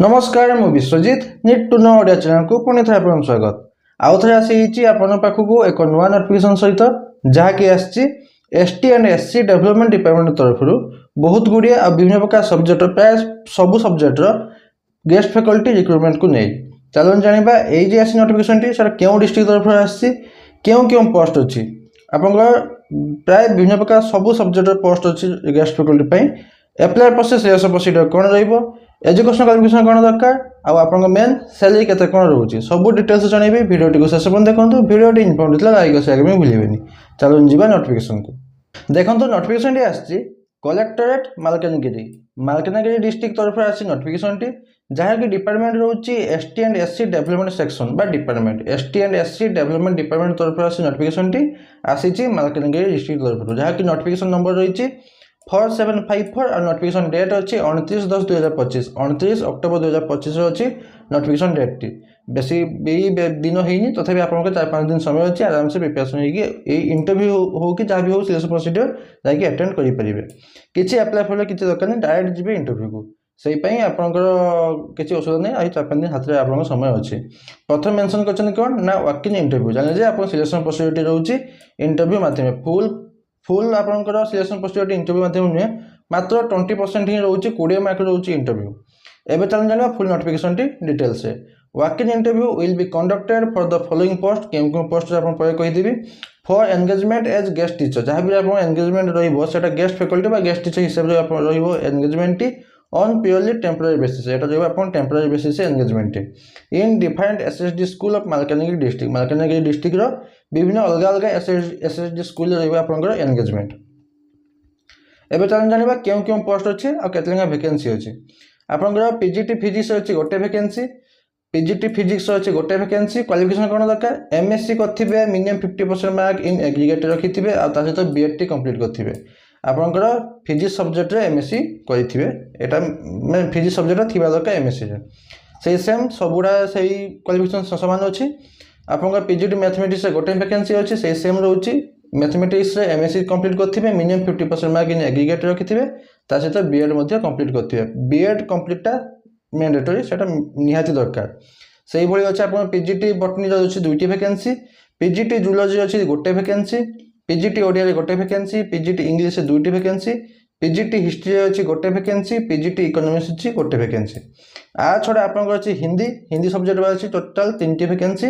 नमस्कार मु विश्वजित नीट टू नो ओडिया चैनल को पुणी थे आपन स्वागत आउ थे आसी आपन पाखक एक नुआ नोटिफिकेशन सहित जहाँकि आसी ST and SC development department तरफ बहुत गुड़िए आ विभिन्न प्रकार सब्जेक्ट प्राय सबू सब्जेक्टर गेस्ट फैकल्टी रिक्रुटमेंट को नहीं चलो जाना ये आसी नोटिफिकेशन टी सर क्यों डिस्ट्रिक्ट तरफ आसी क्यों क्यों पोस्ट अच्छी आप प्राय विभिन्न प्रकार सबू सब्जेक्ट पोस्ट अच्छी गेस्ट फैकल्टी एप्लाय प्रोसेस रेस प्रोसीडर कौन रही एजुकेशन क्वालिफिकेशन कौन दरकार आप मेन सैलरी केते कौन रोचे सब डिटेल्स जनइबे भिडियो शेष पर्यंत देखो भिडियो इनफॉर्मेटिव लाइक शेयर करने भूलें चलो जीवा नोटिफिकेशन को देखो नोटिफिकेशन टी आसी कलेक्टरेट मालकानगिरी डिस्ट्रिक्ट तरफ आसी नोटिफिकेशन टी जहाँकि डिपार्टमेंट रोचे ST and SC development section बा department ST and SC development department तरफ आसी नोटिफिकेशन टी आसी मालकानगिरी डिस्ट्रिक्ट तरफ जहाँकि नोटिफिकेशन नंबर रही 4754 और नोटिफिकेशन डेट अच्छी 29/10/2025 29 अक्टोबर 2025 अच्छी नोटिफिकेशन डेट टी बेसी दिन होनी तथापि आप 4-5 दिन समय अच्छी आराम से प्रिपेरेसन होगी इंटरव्यू हो कि जहाँ भी हो सिलेक्शन प्रोसीजर जाकि अटेंड करेंगे किसी अप्लाई फल किसी दरकार नहीं डायरेक्ट जी इंटरव्यू को से आपंकर किसी असुविधा नहीं आई 4-5 दिन हाथ में आप समय अच्छे प्रथम मेंशन कर कौन ना वॉक इन इंटरव्यू जाने आप सिलेक्शन प्रोसीजर रोचे इंटरव्यू माध्यम फुल आपंकर सिलेक्शन प्रोसीजर इंटरव्यू माध्यम नुहे मात्र 20% ही रोचे 20 मार्क रोचे इंटरव्यू एवं चलो जाना फुल नोटिफिकेशन टी डिटेल्स है walk in interview will be conducted for the following post क्यों पोस्ट आप कहीदेवी for engagement as guest teacher जहाँ भी आप एंगेजमेंट रहा गेस्ट फैकल्टी गेस्ट टीचर हिसाब से engagement T on purely temporary basis temporary basis engagement in different SSD school of Malkangiri district विभिन्न अलग अलग एसएसडी स्कूल रहा एंगेजमेंट एवं चलो जाना क्यों क्यों पोस्ट अच्छे और केतला वैकेंसी अच्छी आपंकर पीजीटी फिजिक्स अच्छी गोटे वैकेंसी पीजीटी फिजिक्स अच्छी गोटे वैकेंसी क्वालिफिकेशन कौन दरकार एमएससी करेंगे मिनिमम 50% मार्क इन एग्रीगेट रखिथे और सहित बीएड कंप्लीट करेंगे आपंकर फिजिक्स सब्जेक्ट एमएससी करेंगे यहाँ फिजिक्स सब्जेक्ट थी दरकार एमएससी से सेम सबुड़ा से क्वालिफिकेशन सामान अच्छी आपंकर पीजीटी मैथमेटिक्स गोटे वैकेंसी अच्छी से सेम रोचे मैथमेटिक्स एमएससी कंप्लीट करेंगे मिनिमम 50% मार्क इन एग्रीगेट रखिथे सहित बीएड कंप्लीट करेंगे बीएड कंप्लीटा मैंडेटरी से निहाती दरकार से भाई अच्छे आप पीजीटी बटनी अच्छी 2टी वैकेंसी पीजीटी जूलॉजी अच्छी गोटे वैकेंसी पीजीटी ओडिया गोटे वैकेंसी पीजीटी इंग्लिश 2टी वैकेंसी पीजीटी हिस्ट्री अच्छी गोटे वैकेंसी पीजीटी इकोनॉमिक्स अच्छी गोटे वैकेंसी आ छड़ा आपंकर अच्छी हिंदी सब्जेक्ट अच्छी टोटाल 3टी वैकेंसी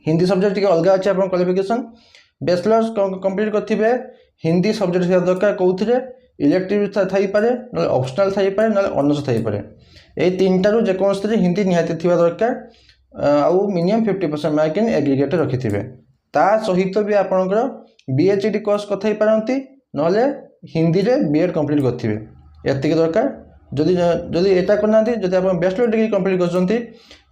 हिंदी सब्जेक्ट टी अलग अच्छे आप क्वालिफिकेशन बैचलर्स कंप्लीट करेंगे हिंदी सब्जेक्ट दरकार कौन इलेक्टिव थाईपे ना ऑप्शनल थाईपे ना ऑनर्स थाईपे ये 3टारू जेकोसी हिंदी निहाती थी दरकार आउ मिनिमम 50% मार्क इन एग्रीगेट रखिथे ता सहित भी आपंकर बीएचडी कोर्स कथई पारती ना हिंदी में बीएड कंप्लीट करेंगे एतिक दरकार जदि जदि यहाँ करना जब आप बैचलर डिग्री कंप्लीट कर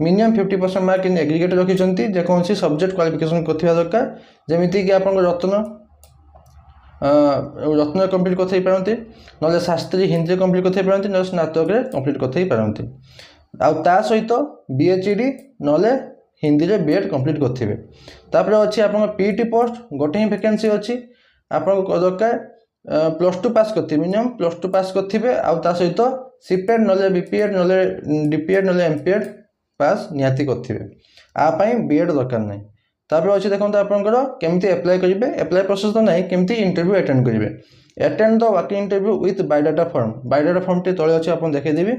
मिनिमम 50% मार्क इन एग्रीगेट रखिंट जेकोसी सब्जेक्ट क्वालिफिकेशन करथिबा दरकार जमीती कि आप रत्न कंप्लीट करते ना शास्त्री हिंदी कंप्लीट करते ना स्नातक कंप्लीट करते आ सहित बीएचडी ना हिंदी में बीएड कंप्लीट करेंगे तापर अच्छी आप पीटी पोस्ट गोटे ही वैकेंसी अच्छी आप दरकार +2 पास करते मिनिमम +2 पास करेंगे आ सहित सीपेड ना बीपीएड ना डीपीएड ना एमपीएड पास निहाती करेंगे आपाई बीएड दरकार नहीं तापर अच्छे देखो आपंकर केमती एप्लाय करेंगे एप्लाय प्रोसेस तो नहीं केमती इंटरव्यू अटेंड करेंगे attend the walk in interview with biodata form T तले अच्छे आप देखदेवी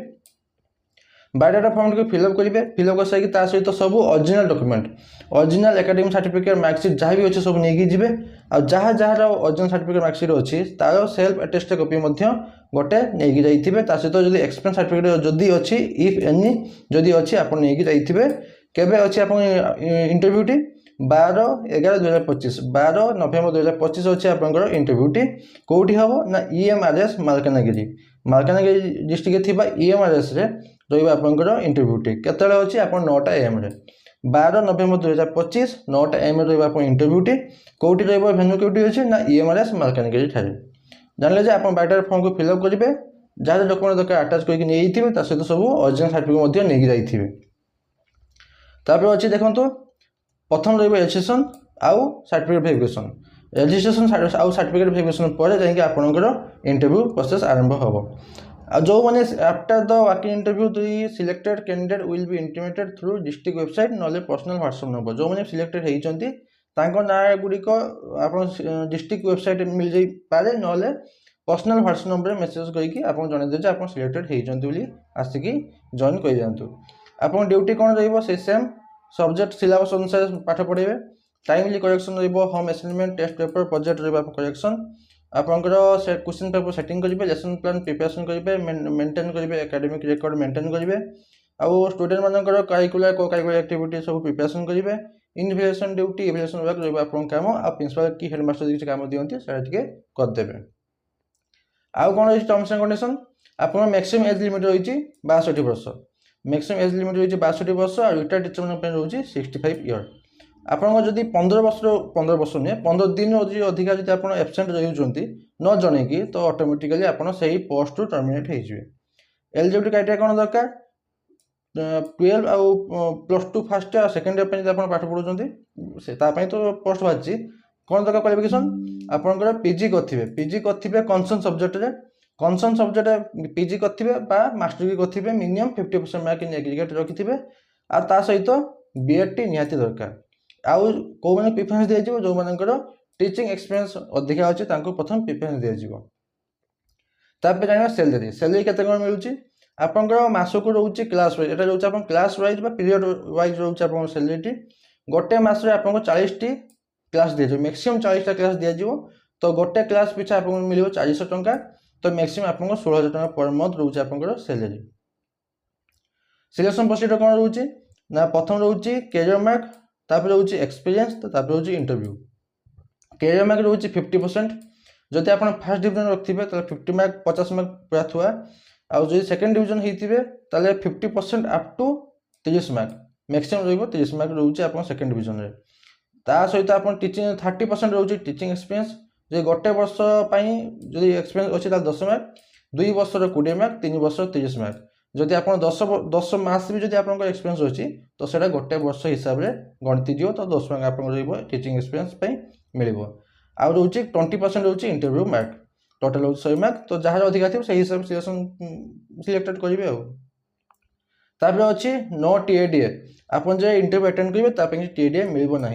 बायोडाटा फॉर्म को फिलअप करेंगे फिलअप कर सारी सहित सब original document original academic certificate marksheet जहाँ भी अच्छे सब नहीं जी और जहाँ जहाँ ओरिजिनल सर्टिफिकेट मार्कशीट अच्छी तार सेल्फ अटेस्ट कॉपी गोटे नहीं जाइए सहित जब एक्सपीरियंस सर्टिफिकेट जदि अच्छी इफ एनी जदि अच्छी आप नहीं जाइए केबे अच्छी आप इंटरव्यू टी 12/11/2025 12 नवेम्बर 2025 अच्छे आपंकर इंटरव्यू टी कौटी हम ना ईएमआरएस मालकानगिरी डिस्ट्रिक्ट थी ईएमआरएस आपंकर इंटरव्यू टी केत अच्छी आप 9टा AM 12 नवेम्बर 2025 9टा AM आप इंटरव्यू टी कौटी भेन्यू कौटी अच्छी ना ईएमआरएस मालकानगिरी ठारे जानले आप बायोडाटा फॉर्म को फिलअप करेंगे जहाँ डॉक्यूमेंट दरकार अटैच करके नहीं सहित सब ओरिजिनल सर्टिफिकेट नहीं जाइए तापर अच्छी देखो प्रथम रजिस्ट्रेशन आउ सर्टिफिकेट वेरिफिकेशन रजिस्ट्रेशन आउ सर्टिफिकेट वेरिफिकेशन पर जाकि आपंकर इंटरव्यू प्रोसेस आरंभ हम जो मैंने after the working interview the selected candidate will be intimated through district website नले पर्सनल व्हाट्सएप नंबर जो मैंने सिलेक्टेड होती ना गुड़िक आप डिस्ट्रिक्ट वेबसाइट मिल जाई पारे नले पर्सनल व्हाट्सएप नंबर मेसेज करके आप जनईदे आप सिलेक्टेड होती आसिक जॉइन कर जातु आप ड्यूटी कौन रे सेम सब्जेक्ट सिलेबस अनुसार पाठ पढ़े timely correction home assignment test paper project correction आपंकर क्वेश्चन पेपर सेटिंग करेंगे लेसन प्लान प्रिपेरेसन करेंगे मेंटेन करेंगे एकेडमिक रिकॉर्ड मेंटेन करेंगे आउ स्टूडेंट मानकर करिकुलर को करिकुलर एक्टिविटी सब प्रिपेरेसन करेंगे इन्वेस्टिगेशन ड्यूटी इवेलुएशन वर्क रही आप काम आ प्रिंसिपल की हेडमास्टर किसी काम दिखती से करदे आउ कौन रही टर्म्स एंड कंडीशन आप मैक्सिमम एज लिमिट रही 62 वर्ष मैक्सिमम एज लिमिट रही 62 वर्ष और रिटायर्ड टीचर मान रही 65 इयर आपन जदि 15 वर्ष नुहे 15 दिन अधिका जब आप एबसेंट रही न जनईकि तो ऑटोमेटिकली आप पोस्ट रु टर्मिनेट होइजिवे एलिजिबिलिटी क्राइटेरिया कौन दरकार 12 आउ +2 फर्स्ट और सेकेंड ईयर पे आप पाठ पढ़ुं तो पोस्ट बाहरी कौन दरकार क्वालिफिकेशन आपंकर पीजी करेंगे कनसर्न सब्जेक्ट पीजी करेंगे मास्टर डिग्री करेंगे मिनिमम 50% मार्क इन एग्रीगेट रखिथे आ सहित बीएड टी निहाती दरकार आउ कौ मैंने प्रिफरेन्स दिया जो मानकर टीचिंग एक्सपीरियंस अधिका अच्छे प्रथम प्रिफरेन्स दिया जाना सैलरी केते कौन मिलूँ आपंकर मासक रोचे क्लास वाइज यहाँ रोचे क्लास वाइज पीरियड वाइज रोचे आप सैलरी गोटे मस 40 टी क्लास दिया मैक्सिमम 40टा क्लास दिज्व तो गोटे क्लास पिछा आप मिल 400 टंका तो मैक्सिमम आप 16,000 टका पर मंथ रोचे आप सैलरी सिलेक्शन प्रोसीजर कौन रोचे ना प्रथम रोचे कैरियर मार्क तापर रोचे एक्सपीरियंस तापर रोचे इंटरव्यू कैरियर मार्क रोचे 50% जदि आप फर्स्ट डिविजन रखिए तो 50 मार्क 50 मार्क पूरा थुआ आउ जो सेकेंड डिविजन होते 50% अप टू 30 मार्क मैक्सिमम रही 30 मार्क रोचे आप सेकेंड डिविजन रे ता सहित आप टीचिंग 30% रोचे टीचिंग एक्सपीरियंस जो गोटे वर्ष जो एक्सपीरियंस अच्छे 10 मार्क 2 वर्ष 20 मार्क 3 वर्ष 30 मार्क जदि आप 10 मास भी जब आप एक्सपीरियंस अच्छी तो सेटा गोटे वर्ष हिसाब से गणती दिव तो 10 मार्क आप टीचिंग एक्सपीरियंस मिल आउ रोचे 20% रोचे इंटरव्यू मार्क टोटाल 100 मार्क तो जहाँ अधिका थी से हिसाब से सिलेक्टेड करेंगे आपर अच्छी नो टीएडीए आप इंटरव्यू अटेंड करेंगे टीएडीए मिल ना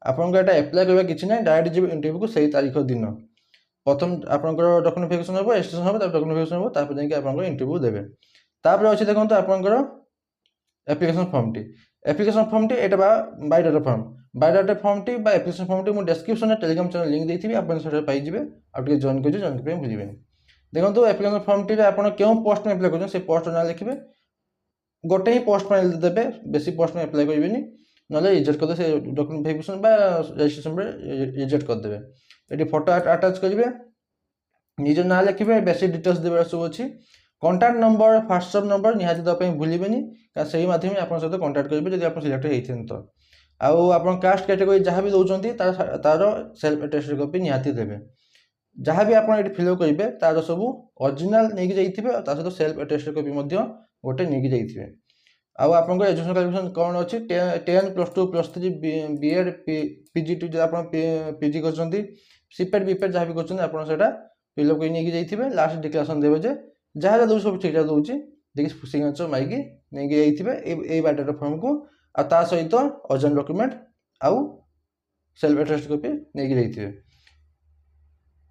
आपको यहाँ एप्लाय करवा कि ना डायरेक्ट जी इंटरव्यू को सही तारीख दिन प्रथम आपंकर डॉक्यूमेंटेशन हम रजिस्ट्रेशन हम डॉक्यूमेंटेशन हम आप इंटरव्यू देवे तापर अच्छे देखो आपंकर एप्लिकेशन फॉर्म टी एटा biodata form T application form T मुझे डिस्क्रिप्शन टेलीग्राम चैनल लिंक देती आप पाइबे आप जॉइन कर जॉइन करने भूलें देखो एप्लिकेशन फॉर्म टी आप क्यों पोस्ट में एप्लाय कर पोस्ट ना लिखे गोटे ही पोस्ट में देते बेसी पोस्ट में एप्लाय करेंगे ना रिजेक्ट करदे से डॉक्यूमेंट वेरिफिकेशन रजिस्ट्रेशन रिजेक्ट करदे ये फोटो अटैच करेंगे निज ना लिखे बेसिक डिटेल्स देवे सब अच्छी कॉन्टैक्ट नंबर व्हाट्सएप नंबर निहाती देवाई भूलें से माध्यम आप सहित कॉन्टैक्ट करेंगे जब आप सिलेक्ट होते तो आउ आप कास्ट कैटेगरी जहाँ भी दौरान तार सेल्फ अटेस्टेड कॉपी निहाती देवे जहाँ भी आप फिलअप करेंगे तार सब ओरिजिनल नहीं जाइए सहित सेल्फ अटेस्टेड कॉपी गोटे नहीं जाइए आउ आप एजुकेशन क्वालिफिकेशन कौन अच्छी 10 +2 +3 बीएड पीजी जो आप पीजी कर सीपेड बीपेड जहाँ भी कर फिलअप कर नहीं जाइए लास्ट डिक्लेरेशन देवे जहाँ दौर सब ठीक ठाक दूसरी देखिए सिग्नेचर मारिकी नहीं जाइए बायोडाटा फॉर्म को आ सहित ओरिजिनल डॉक्यूमेंट आउ सेल्फ अटेस्टेड कॉपी नहीं जाइए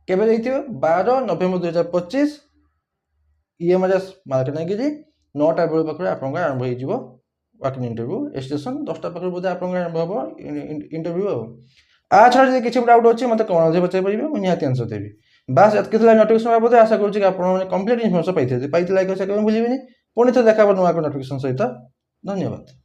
केबे जाइए 12 नवेम्बर 2025 EMRS मालकानगिरी 9टा बेल पाखे आप आरंभ हो वर्किंग इंटरव्यू स्टेशन 10टा पाखे बोधे आप आरंभ हम इंटरव्यू आ छाड़ किसी डाउट अच्छे मतलब कौन अच्छे पचार पारे मुझे निहाती आंसर देवी बास एतक नोटिफिकेशन बाबद आशा करूँ कि आप कंप्लीट इनफर्मेशन पाई लाइक भूलें पुणी थे देखा नुआ नोटिफिकेशन सहित धन्यवाद।